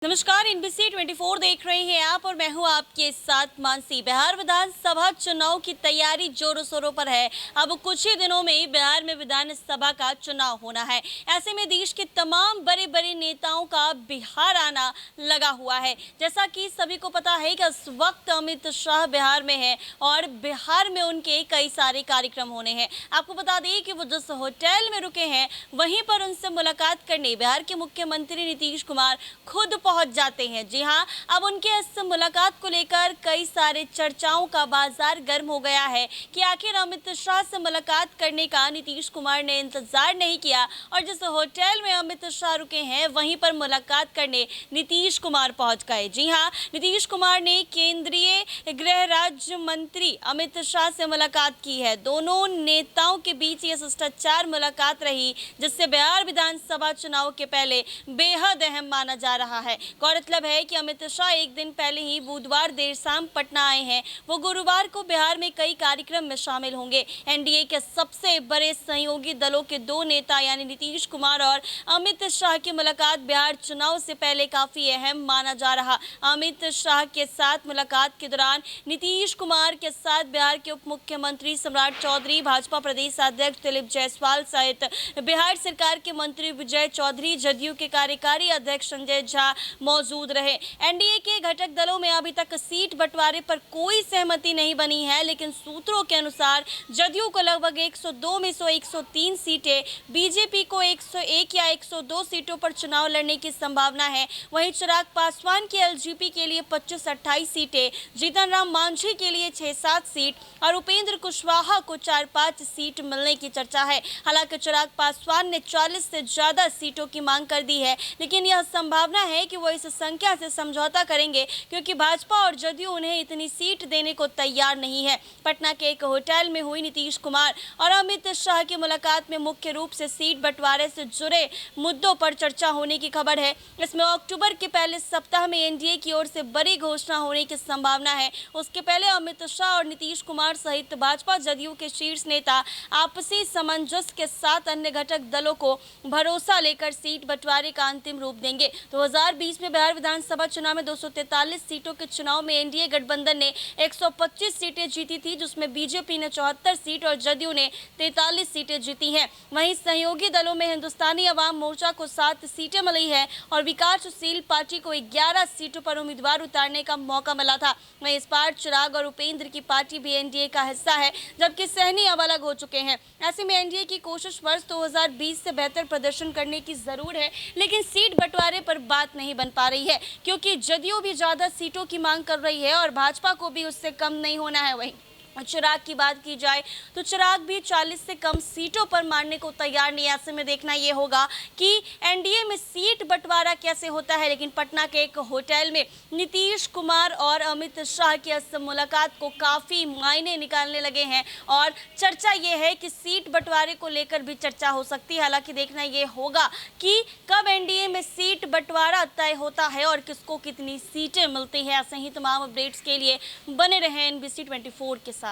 नमस्कार, एनबीसी 24 देख रहे हैं आप और मैं हूं आपके साथ मानसी। बिहार विधानसभा चुनाव की तैयारी जोरों शोरों पर है। अब कुछ ही दिनों में बिहार में विधानसभा का चुनाव होना है। ऐसे में देश के तमाम बड़े बड़े नेताओं का बिहार आना लगा हुआ है। जैसा कि सभी को पता है कि इस वक्त अमित शाह बिहार में है और बिहार में उनके कई सारे कार्यक्रम होने हैं। आपको बता दें कि वो जिस होटल में रुके हैं वहीं पर उनसे मुलाकात करने बिहार के मुख्यमंत्री नीतीश कुमार खुद पहुंच जाते हैं। जी हां, अब उनके इस मुलाकात को लेकर कई सारे चर्चाओं का बाजार गर्म हो गया है कि आखिर अमित शाह से मुलाकात करने का नीतीश कुमार ने इंतजार नहीं किया और जिस होटल में अमित शाह रुके हैं वहीं पर मुलाकात करने नीतीश कुमार पहुंच गए। जी हां, नीतीश कुमार ने केंद्रीय गृह राज्य मंत्री अमित शाह से मुलाकात की है। दोनों नेताओं के बीच ये शिष्टाचार मुलाकात रही जिससे बिहार विधानसभा चुनाव के पहले बेहद अहम माना जा रहा है। गौरतलब है कि अमित शाह एक दिन पहले ही बुधवार देर शाम पटना आए हैं। वो गुरुवार को बिहार में कई कार्यक्रम में शामिल होंगे। एनडीए के सबसे बड़े सहयोगी दलों के दो नेता यानी नीतीश कुमार और अमित शाह की मुलाकात बिहार चुनाव से पहले काफी अहम माना जा रहा। अमित शाह के साथ मुलाकात के दौरान नीतीश कुमार के साथ बिहार के उप मुख्यमंत्री सम्राट चौधरी, भाजपा प्रदेश अध्यक्ष दिलीप जायसवाल सहित बिहार सरकार के मंत्री विजय चौधरी, जदयू के कार्यकारी अध्यक्ष संजय झा मौजूद रहे। एनडीए के घटक दलों में अभी तक सीट बंटवारे पर कोई सहमति नहीं बनी है, लेकिन सूत्रों के अनुसार जदयू को लगभग 102 में से 103 सीटें, बीजेपी को 101 या 102 सीटों पर चुनाव लड़ने की संभावना है। वहीं चिराग पासवान की एलजेपी के लिए 25-28 सीटें, जीतन राम मांझी के लिए 6-7 सीट और उपेंद्र कुशवाहा को 4-5 सीट मिलने की चर्चा है। हालांकि चिराग पासवान ने 40 से ज्यादा सीटों की मांग कर दी है, लेकिन यह संभावना है कि वो इस संख्या से समझौता करेंगे क्योंकि भाजपा और जदयू उन्हें इतनी सीट देने को तैयार नहीं है। पटना के एक होटल में हुई नीतीश कुमार और अमित शाह की मुलाकात में मुख्य रूप से सीट बंटवारे से जुड़े मुद्दों पर चर्चा होने की खबर है। इसमें अक्टूबर के पहले सप्ताह में एनडीए की ओर से बड़ी घोषणा होने की संभावना है। उसके पहले अमित शाह और नीतीश कुमार सहित भाजपा जदयू के शीर्ष नेता आपसी सामंजस्य के साथ अन्य घटक दलों को भरोसा लेकर सीट बंटवारे का अंतिम रूप देंगे। 2020 में बिहार विधानसभा चुनाव में 243 सीटों के चुनाव में एनडीए गठबंधन ने 125 सीटें जीती थी, जिसमें बीजेपी ने 74 सीट और जदयू ने 43 सीटें जीती हैं। वहीं सहयोगी दलों में हिंदुस्तानी अवाम मोर्चा को 7 सीटें मिली है और विकासशील पार्टी को 11 सीटों पर उम्मीदवार उतारने का मौका मिला था। वहीं इस बार चिराग और उपेंद्र की पार्टी भी एनडीए का हिस्सा है, जबकि सहनी अब अलग हो चुके हैं। ऐसे में एनडीए की कोशिश वर्ष 2020 से बेहतर प्रदर्शन करने की जरूर है, लेकिन सीट बंटवारे पर बात नहीं बन पा रही है क्योंकि जदयू भी ज्यादा सीटों की मांग कर रही है और भाजपा को भी उससे कम नहीं होना है। वहीं चिराग की बात की जाए तो चिराग भी 40 से कम सीटों पर मानने को तैयार नहीं। ऐसे में देखना यह होगा कि एनडीए में सीट बंटवारा कैसे होता है। लेकिन पटना के एक होटल में नीतीश कुमार और अमित शाह की इस मुलाकात को काफी मायने निकालने लगे हैं और चर्चा यह है कि सीट बंटवारे को लेकर भी चर्चा हो सकती है। हालांकि देखना यह होगा कि कब एनडीए में सीट बंटवारा तय होता है और किसको कितनी सीटें मिलती है। ऐसे ही तमाम अपडेट्स के लिए बने रहें एनबीसी 24 के साथ।